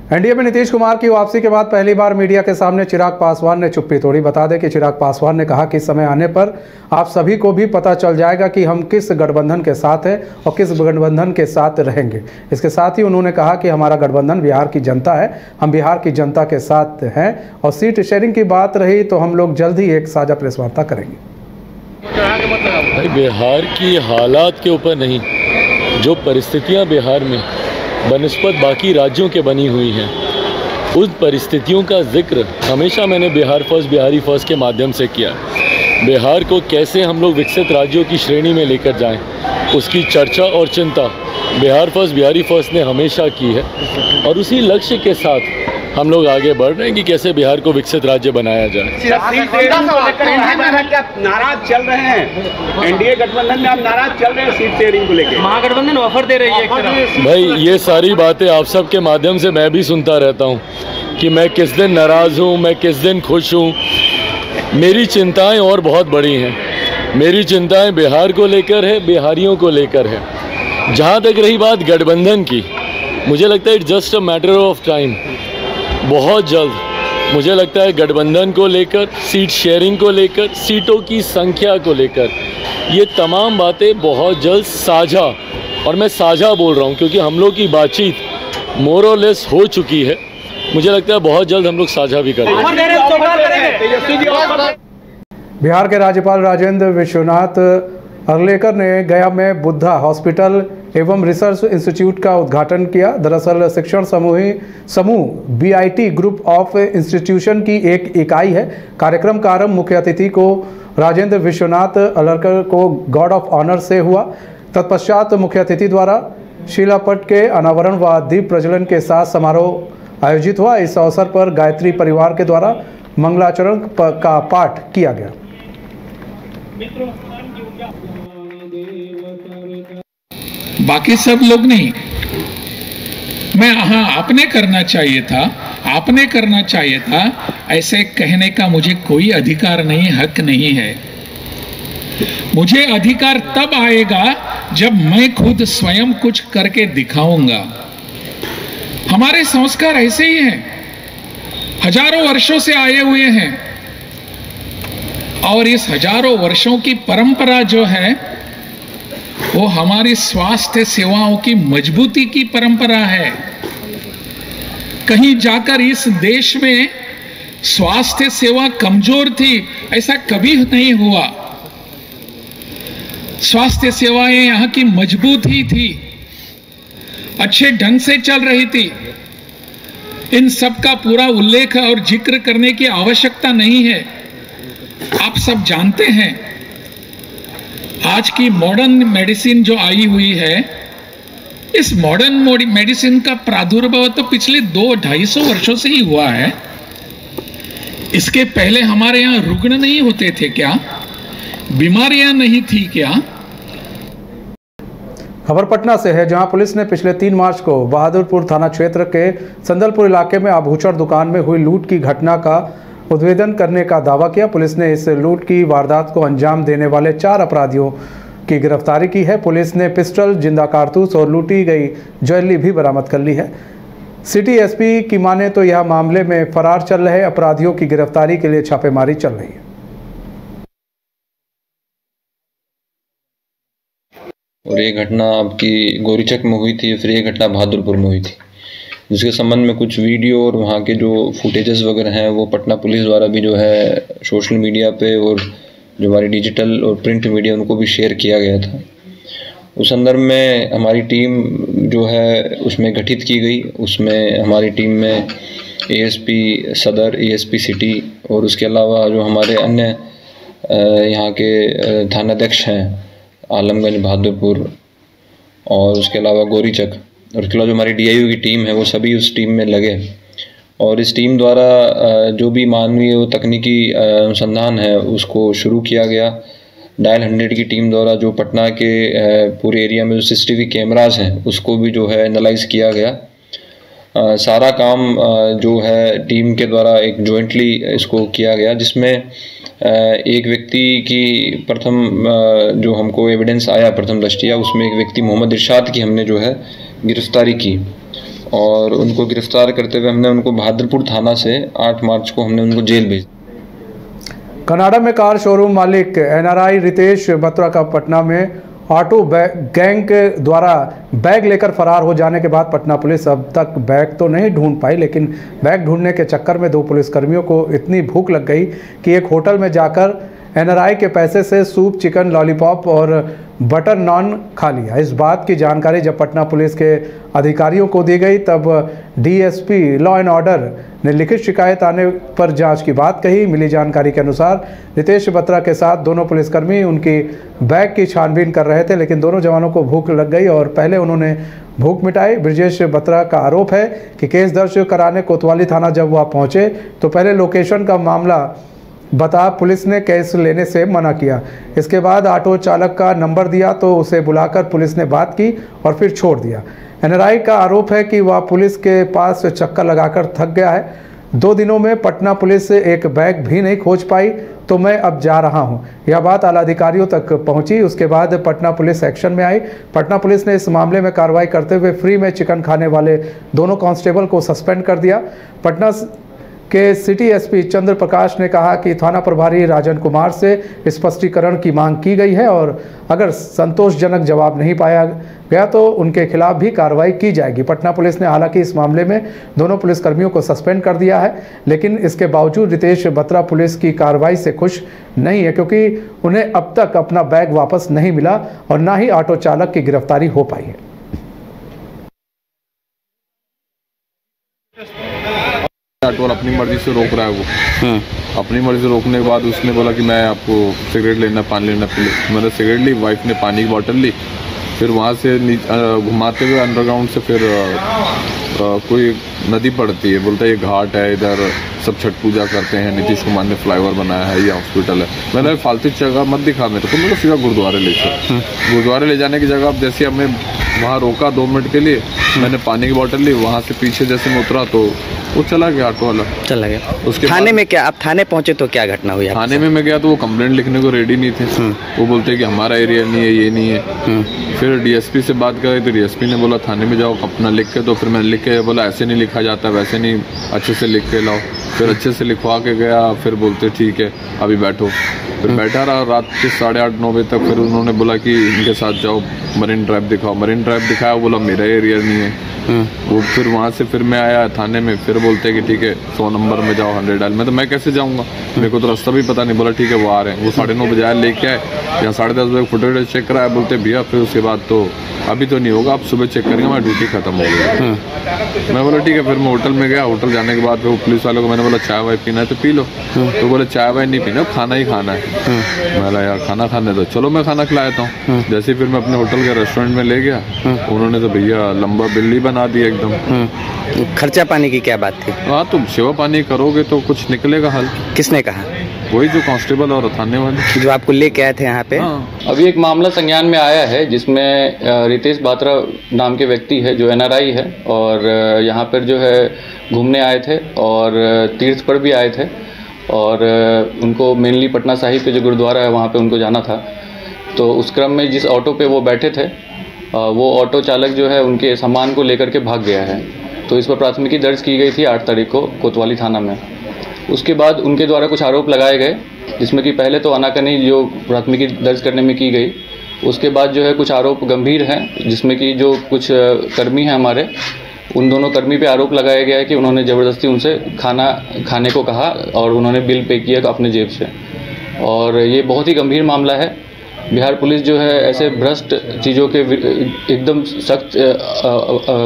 NDA में नीतीश कुमार की वापसी के बाद पहली बार मीडिया के सामने चिराग पासवान ने चुप्पी तोड़ी। बता दें कि चिराग पासवान ने कहा कि समय आने पर आप सभी को भी पता चल जाएगा कि हम किस गठबंधन के साथ हैं और किस गठबंधन के साथ रहेंगे। इसके साथ ही उन्होंने कहा कि हमारा गठबंधन बिहार की जनता है, हम बिहार की जनता के साथ हैं और सीट शेयरिंग की बात रही तो हम लोग जल्द ही एक साझा प्रेस वार्ता करेंगे। भाई बिहार की हालात के ऊपर नहीं, जो परिस्थितियां बिहार में बनस्पत बाकी राज्यों के बनी हुई हैं, उन परिस्थितियों का जिक्र हमेशा मैंने बिहार फर्स्ट बिहारी फर्स्ट के माध्यम से किया। बिहार को कैसे हम लोग विकसित राज्यों की श्रेणी में लेकर जाएं, उसकी चर्चा और चिंता बिहार फर्स्ट बिहारी फर्स्ट ने हमेशा की है और उसी लक्ष्य के साथ हम लोग आगे बढ़ रहे हैं कि कैसे बिहार को विकसित राज्य बनाया जाए। नाराज चल रहे हैं एनडीए गठबंधन में, आप नाराज चल रहे हैं सीट शेयरिंग को लेकर, महागठबंधन ऑफर दे रही है। भाई ये सारी बातें आप सब के माध्यम से मैं भी सुनता रहता हूँ कि मैं किस दिन नाराज़ हूँ, मैं किस दिन खुश हूँ। मेरी चिंताएं और बहुत बड़ी हैं। मेरी चिंताएं बिहार को लेकर है, बिहारियों को लेकर है। जहाँ तक रही बात गठबंधन की, मुझे लगता है it's just a matter of time. बहुत जल्द मुझे लगता है गठबंधन को लेकर, सीट शेयरिंग को लेकर, सीटों की संख्या को लेकर, ये तमाम बातें बहुत जल्द साझा, और मैं साझा बोल रहा हूँ क्योंकि हम लोग की बातचीत मोर और लेस हो चुकी है। मुझे लगता है बहुत जल्द हम लोग साझा भी करेंगे। बिहार के राज्यपाल राजेंद्र विश्वनाथ अर्लेकर ने गया में बुद्धा हॉस्पिटल एवं रिसर्च इंस्टीट्यूट का उद्घाटन किया। दरअसल शिक्षण समूह बीआईटी ग्रुप ऑफ इंस्टीट्यूशन की एक इकाई है। कार्यक्रम का आरंभ मुख्य अतिथि को राजेंद्र विश्वनाथ अर्लेकर को गार्ड ऑफ ऑनर से हुआ। तत्पश्चात मुख्य अतिथि द्वारा शिलापट के अनावरण व दीप प्रज्वलन के साथ समारोह आयोजित हुआ। इस अवसर पर गायत्री परिवार के द्वारा मंगलाचरण का पाठ किया गया। बाकी सब लोग नहीं, मैं आपने करना चाहिए था, आपने करना चाहिए था, ऐसे कहने का मुझे कोई अधिकार नहीं, हक नहीं है। मुझे अधिकार तब आएगा जब मैं खुद स्वयं कुछ करके दिखाऊंगा। हमारे संस्कार ऐसे ही हैं, हजारों वर्षों से आए हुए हैं और इस हजारों वर्षों की परंपरा जो है वो हमारी स्वास्थ्य सेवाओं की मजबूती की परंपरा है। कहीं जाकर इस देश में स्वास्थ्य सेवा कमजोर थी, ऐसा कभी नहीं हुआ। स्वास्थ्य सेवाएं यहाँ की मजबूत ही थी, अच्छे ढंग से चल रही थी। इन सब का पूरा उल्लेख और जिक्र करने की आवश्यकता नहीं है। आप सब जानते हैं आज की मॉडर्न मेडिसिन जो आई हुई है, इस मॉडर्न मेडिसिन का प्रादुर्भाव तो पिछले 200-250 वर्षों से ही हुआ है। इसके पहले हमारे यहाँ रुग्ण नहीं होते थे क्या? बीमारियां नहीं थी क्या? खबर पटना से है, जहां पुलिस ने पिछले 3 मार्च को बहादुरपुर थाना क्षेत्र के संदलपुर इलाके में आभूषण दुकान में हुई लूट की घटना का उद्भेदन करने का दावा किया। पुलिस ने इस लूट की वारदात को अंजाम देने वाले 4 अपराधियों की गिरफ्तारी की है। पुलिस ने पिस्टल, जिंदा कारतूस और लूटी गई ज्वेलरी भी बरामद कर ली है। सिटी एसपी की माने तो यह मामले में फरार चल रहे अपराधियों की गिरफ्तारी के लिए छापेमारी चल रही है। और ये घटना आपकी गोरीचक में हुई थी, फिर ये घटना बहादुरपुर में हुई थी, जिसके संबंध में कुछ वीडियो और वहाँ के जो फुटेजेस वगैरह हैं वो पटना पुलिस द्वारा भी जो है सोशल मीडिया पे और जो हमारी डिजिटल और प्रिंट मीडिया उनको भी शेयर किया गया था। उस संदर्भ में हमारी टीम जो है उसमें गठित की गई। उसमें हमारी टीम में एएसपी सदर, एएसपी सिटी और उसके अलावा जो हमारे अन्य यहाँ के थानाध्यक्ष हैं आलमगंज, बहादुरपुर और उसके अलावा गोरीचक, और उसके अलावा जो हमारी डीआईयू की टीम है वो सभी उस टीम में लगे। और इस टीम द्वारा जो भी मानवीय व तकनीकी अनुसंधान है उसको शुरू किया गया। डायल 100 की टीम द्वारा जो पटना के पूरे एरिया में जो सीसीटीवी कैमरास हैं उसको भी जो है एनालाइज किया गया। सारा काम जो है टीम के द्वारा एक जॉइंटली इसको किया गया, जिसमें एक व्यक्ति की प्रथम जो हमको एविडेंस आया प्रथम दृष्टिया, उसमें एक व्यक्ति मोहम्मद इरशाद की हमने जो है गिरफ्तारी की। और उनको गिरफ्तार करते हुए हमने उनको बहादुरपुर थाना से 8 मार्च को हमने उनको जेल भेज। कनाडा में कार शोरूम मालिक NRI रितेश बत्रा का पटना में ऑटो गैंग के द्वारा बैग लेकर फरार हो जाने के बाद पटना पुलिस अब तक बैग तो नहीं ढूंढ पाई, लेकिन बैग ढूंढने के चक्कर में 2 पुलिसकर्मियों को इतनी भूख लग गई कि एक होटल में जाकर NRI के पैसे से सूप, चिकन लॉलीपॉप और बटर नान खा लिया। इस बात की जानकारी जब पटना पुलिस के अधिकारियों को दी गई तब DSP लॉ एंड ऑर्डर ने लिखित शिकायत आने पर जांच की बात कही। मिली जानकारी के अनुसार रितेश बत्रा के साथ दोनों पुलिसकर्मी उनकी बैग की छानबीन कर रहे थे, लेकिन दोनों जवानों को भूख लग गई और पहले उन्होंने भूख मिटाई। ब्रजेश बत्रा का आरोप है कि केस दर्ज कराने कोतवाली थाना जब वह पहुंचे तो पहले लोकेशन का मामला बता पुलिस ने केस लेने से मना किया। इसके बाद ऑटो चालक का नंबर दिया तो उसे बुलाकर पुलिस ने बात की और फिर छोड़ दिया। NRI का आरोप है कि वह पुलिस के पास चक्कर लगाकर थक गया है। 2 दिनों में पटना पुलिस से एक बैग भी नहीं खोज पाई तो मैं अब जा रहा हूं। यह बात आला अधिकारियों तक पहुंची। उसके बाद पटना पुलिस एक्शन में आई। पटना पुलिस ने इस मामले में कार्रवाई करते हुए फ्री में चिकन खाने वाले दोनों कांस्टेबल को सस्पेंड कर दिया। पटना के सिटी SP चंद्र प्रकाश ने कहा कि थाना प्रभारी राजन कुमार से स्पष्टीकरण की मांग की गई है और अगर संतोषजनक जवाब नहीं पाया गया तो उनके खिलाफ भी कार्रवाई की जाएगी। पटना पुलिस ने हालांकि इस मामले में दोनों पुलिसकर्मियों को सस्पेंड कर दिया है, लेकिन इसके बावजूद रितेश बत्रा पुलिस की कार्रवाई से खुश नहीं है क्योंकि उन्हें अब तक अपना बैग वापस नहीं मिला और ना ही ऑटो चालक की गिरफ्तारी हो पाई है। ऑटो अपनी मर्जी से रोक रहा है वो। अपनी मर्जी से रोकने के बाद उसने बोला कि मैं आपको सिगरेट लेना, पानी लेना, मैंने सिगरेट ली, वाइफ ने पानी की बोतल ली। फिर वहाँ से घुमाते हुए अंडरग्राउंड से फिर कोई नदी पड़ती है, बोलता है ये घाट है, इधर सब छठ पूजा करते हैं, नीतीश कुमार ने फ्लाईओवर बनाया है, ये हॉस्पिटल है। मैंने फालतू जगह मत दिखा मेरे को, मतलब सीधा गुरुद्वारे ले चल। गुरुद्वारे ले जाने की जगह अब जैसे हमें वहाँ रोका 2 मिनट के लिए, मैंने पानी की बोतल ली, वहाँ से पीछे जैसे मैं उतरा तो वो चला गया, ऑटो वाला चला गया। उसके थाने में क्या, आप थाने पहुंचे तो क्या घटना हुई? थाने में मैं गया तो वो कंप्लेंट लिखने को रेडी नहीं थे। वो बोलते हैं कि हमारा एरिया नहीं है, ये नहीं है। फिर DSP से बात करी तो DSP ने बोला थाने में जाओ अपना लिख के। तो फिर मैंने लिख के बोला ऐसे नहीं लिखा जाता, वैसे नहीं, अच्छे से लिख के लाओ। फिर अच्छे से लिखवा के गया। फिर बोलते ठीक है अभी बैठो। फिर बैठा रहा रात के 8:30-9 बजे तक। फिर उन्होंने बोला कि इनके साथ जाओ, मरीन ड्राइव दिखाओ। मरीन ड्राइव दिखाया, बोला मेरा एरिया नहीं है। वो फिर वहाँ से फिर मैं आया थाने में। फिर बोलते हैं कि ठीक है 100 नंबर में जाओ, 100 डायल। मैं तो मैं कैसे जाऊँगा, मेरे को तो रास्ता भी पता नहीं। बोला ठीक है वो आ रहे हैं। वो 9:30 बजे आए, लेके आए। यहाँ 10:30 बजे फुटेज चेक कराया। बोलते भैया फिर उसके बाद तो अभी तो नहीं होगा, आप सुबह चेक करेंगे, हमारी ड्यूटी खत्म हो गई। मैं बोला ठीक है। फिर मैं होटल में गया। होटल जाने के बाद फिर पुलिस वालों को मैंने बोला चाय वाय पीना है तो पी लो। तो बोले चाय वाय नहीं पीना, खाना ही खाना है। मैं बोला यार खाना खाने दो, चलो मैं खाना खिलाता हूँ। जैसे फिर मैं अपने होटल के रेस्टोरेंट में ले गया, उन्होंने तो भैया लंबा बिल ही बना दिया एकदम। खर्चा पानी की क्या बात थी? हाँ तुम सेवा पानी करोगे तो कुछ निकलेगा हल। किसने कहा? वही जो कांस्टेबल और थाने वाले जो आपको लेके आए थे यहाँ पे। अभी एक मामला संज्ञान में आया है जिसमें रितेश बत्रा नाम के व्यक्ति है जो NRI है और यहाँ पर जो है घूमने आए थे और तीर्थ पर भी आए थे और उनको मेनली पटना साहिब के जो गुरुद्वारा है वहाँ पे उनको जाना था। तो उस क्रम में जिस ऑटो पे वो बैठे थे वो ऑटो चालक जो है उनके सामान को लेकर के भाग गया है। तो इस पर प्राथमिकी दर्ज की गई थी 8 तारीख को कोतवाली थाना में। उसके बाद उनके द्वारा कुछ आरोप लगाए गए जिसमें कि पहले तो आनाकानी जो प्राथमिकी दर्ज करने में की गई, उसके बाद जो है कुछ आरोप गंभीर हैं जिसमें कि जो कुछ कर्मी हैं हमारे, उन दोनों कर्मी पे आरोप लगाया गया है कि उन्होंने ज़बरदस्ती उनसे खाना खाने को कहा और उन्होंने बिल पे किया अपने जेब से। और ये बहुत ही गंभीर मामला है। बिहार पुलिस जो है ऐसे भ्रष्ट चीज़ों के एकदम सख्त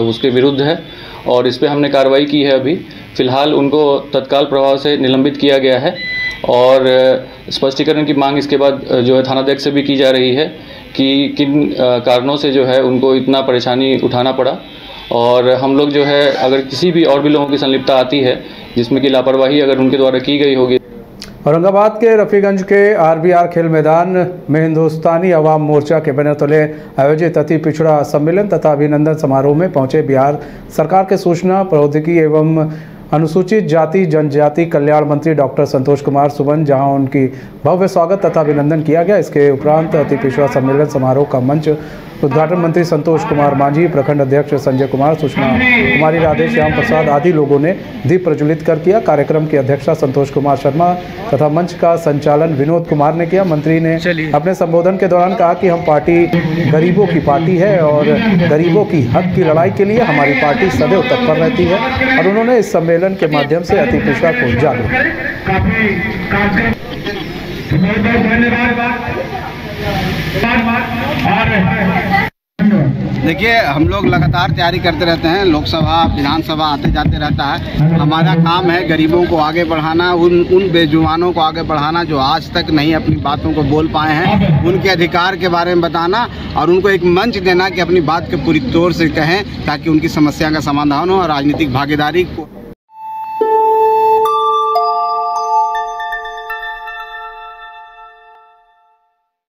उसके विरुद्ध है और इस पर हमने कार्रवाई की है। अभी फ़िलहाल उनको तत्काल प्रभाव से निलंबित किया गया है और स्पष्टीकरण की मांग इसके बाद जो है थानाध्यक्ष से भी की जा रही है कि किन कारणों से जो है उनको इतना परेशानी उठाना पड़ा। और हम लोग जो है अगर किसी भी और भी लोगों की संलिप्तता आती है जिसमें कि लापरवाही अगर उनके द्वारा की गई होगी। औरंगाबाद के रफीगंज के RBR खेल मैदान में हिंदुस्तानी अवाम मोर्चा के बैनर तले आयोजित अति पिछड़ा सम्मेलन तथा अभिनंदन समारोह में पहुंचे बिहार सरकार के सूचना प्रौद्योगिकी एवं अनुसूचित जाति जनजाति कल्याण मंत्री डॉक्टर संतोष कुमार सुमन, जहां उनकी भव्य स्वागत तथा अभिनंदन किया गया। इसके उपरांत अति पिछड़ा सम्मेलन समारोह का मंच उद्घाटन मंत्री संतोष कुमार मांझी, प्रखंड अध्यक्ष संजय कुमार, सुषमा कुमारी, राधे श्याम प्रसाद आदि लोगों ने दीप प्रज्वलित कर किया। कार्यक्रम की अध्यक्षता संतोष कुमार शर्मा तथा मंच का संचालन विनोद कुमार ने किया। मंत्री ने अपने संबोधन के दौरान कहा कि हम पार्टी गरीबों की पार्टी है और गरीबों की हक की लड़ाई के लिए हमारी पार्टी सदैव तत्पर रहती है और उन्होंने इस सम्मेलन के माध्यम से अति पिछड़ा को जागरूक। देखिए, हम लोग लगातार तैयारी करते रहते हैं, लोकसभा विधानसभा आते जाते रहता है। हमारा काम है गरीबों को आगे बढ़ाना, उन बेजुबानों को आगे बढ़ाना जो आज तक नहीं अपनी बातों को बोल पाए हैं, उनके अधिकार के बारे में बताना और उनको एक मंच देना कि अपनी बात के पूरी तौर से कहें ताकि उनकी समस्या का समाधान हो और राजनीतिक भागीदारी को